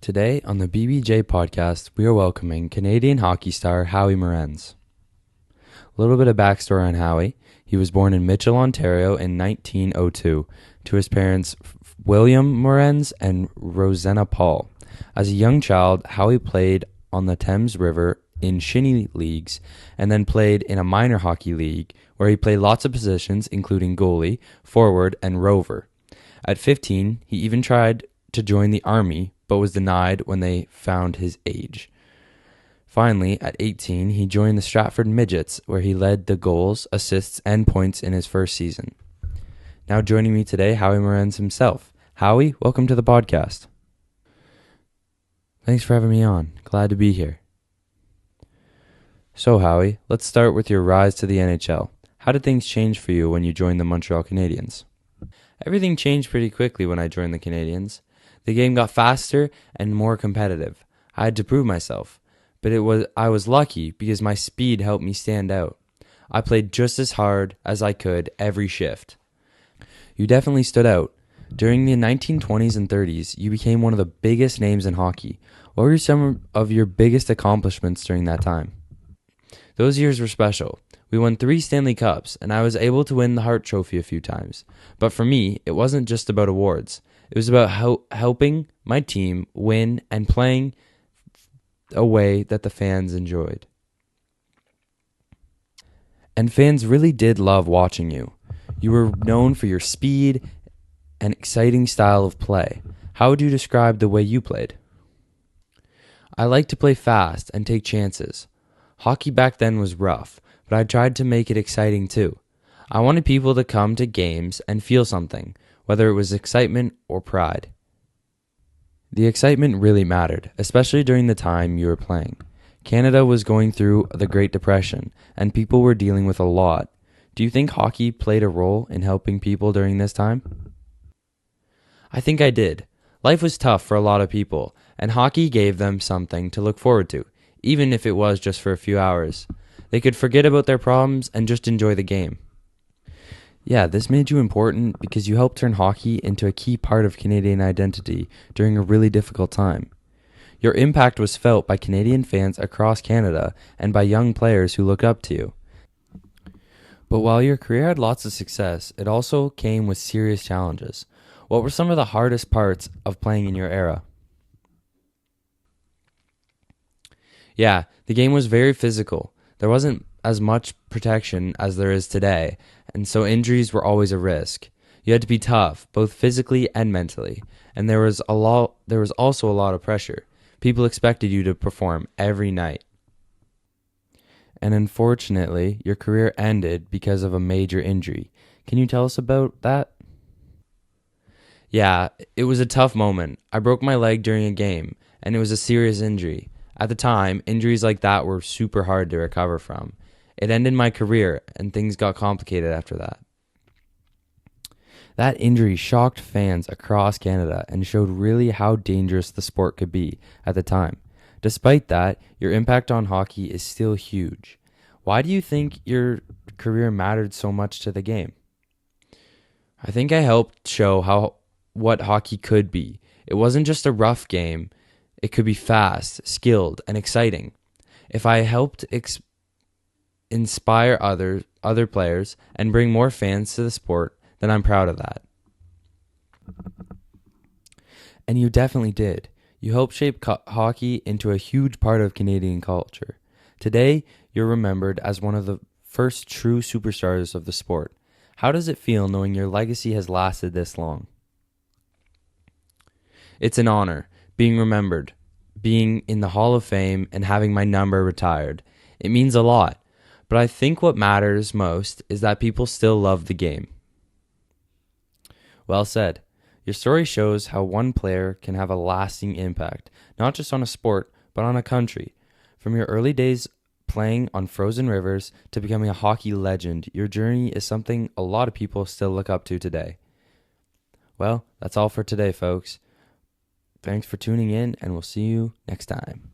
Today on the BBJ podcast, we are welcoming Canadian hockey star Howie Morenz. A little bit of backstory on Howie. He was born in Mitchell, Ontario in 1902 to his parents William Morenz and Rosanna Paul. As a young child, Howie played on the Thames River in shinny leagues and then played in a minor hockey league where he played lots of positions including goalie, forward, and rover. At 15, he even tried to join the army but was denied when they found his age. Finally, at 18, he joined the Stratford Midgets, where he led the goals, assists, and points in his first season. Now joining me today, Howie Morenz himself. Howie, welcome to the podcast. Thanks for having me on. Glad to be here. So, Howie, let's start with your rise to the NHL. How did things change for you when you joined the Montreal Canadiens? Everything changed pretty quickly when I joined the Canadiens. The game got faster and more competitive. I had to prove myself, but I was lucky because my speed helped me stand out. I played just as hard as I could every shift. You definitely stood out. During the 1920s and 30s, you became one of the biggest names in hockey. What were some of your biggest accomplishments during that time? Those years were special. We won 3 Stanley Cups, and I was able to win the Hart Trophy a few times. But for me, it wasn't just about awards. It was about helping my team win and playing a way that the fans enjoyed. And fans really did love watching you. You were known for your speed and exciting style of play. How would you describe the way you played? I liked to play fast and take chances. Hockey back then was rough, but I tried to make it exciting too. I wanted people to come to games and feel something, whether it was excitement or pride. The excitement really mattered, especially during the time you were playing. Canada was going through the Great Depression, and people were dealing with a lot. Do you think hockey played a role in helping people during this time? I think I did. Life was tough for a lot of people, and hockey gave them something to look forward to, even if it was just for a few hours. They could forget about their problems and just enjoy the game. Yeah, this made you important because you helped turn hockey into a key part of Canadian identity during a really difficult time. Your impact was felt by Canadian fans across Canada and by young players who looked up to you. But while your career had lots of success, it also came with serious challenges. What were some of the hardest parts of playing in your era? Yeah, the game was very physical. There wasn't as much protection as there is today, and so injuries were always a risk. You had to be tough, both physically and mentally, and there was also a lot of pressure. People expected you to perform every night. And unfortunately, your career ended because of a major injury. Can you tell us about that? Yeah, it was a tough moment. I broke my leg during a game, and it was a serious injury. At the time, injuries like that were super hard to recover from. It ended my career, and things got complicated after that. That injury shocked fans across Canada and showed really how dangerous the sport could be at the time. Despite that, your impact on hockey is still huge. Why do you think your career mattered so much to the game? I think I helped show what hockey could be. It wasn't just a rough game. It could be fast, skilled, and exciting. If I helped inspire other players and bring more fans to the sport, then I'm proud of that. And you definitely did. You helped shape hockey into a huge part of Canadian culture. Today, you're remembered as one of the first true superstars of the sport. How does it feel knowing your legacy has lasted this long? It's an honor, being remembered, being in the Hall of Fame, and having my number retired. It means a lot. But I think what matters most is that people still love the game. Well said. Your story shows how one player can have a lasting impact, not just on a sport, but on a country. From your early days playing on frozen rivers to becoming a hockey legend, your journey is something a lot of people still look up to today. Well, that's all for today, folks. Thanks for tuning in, and we'll see you next time.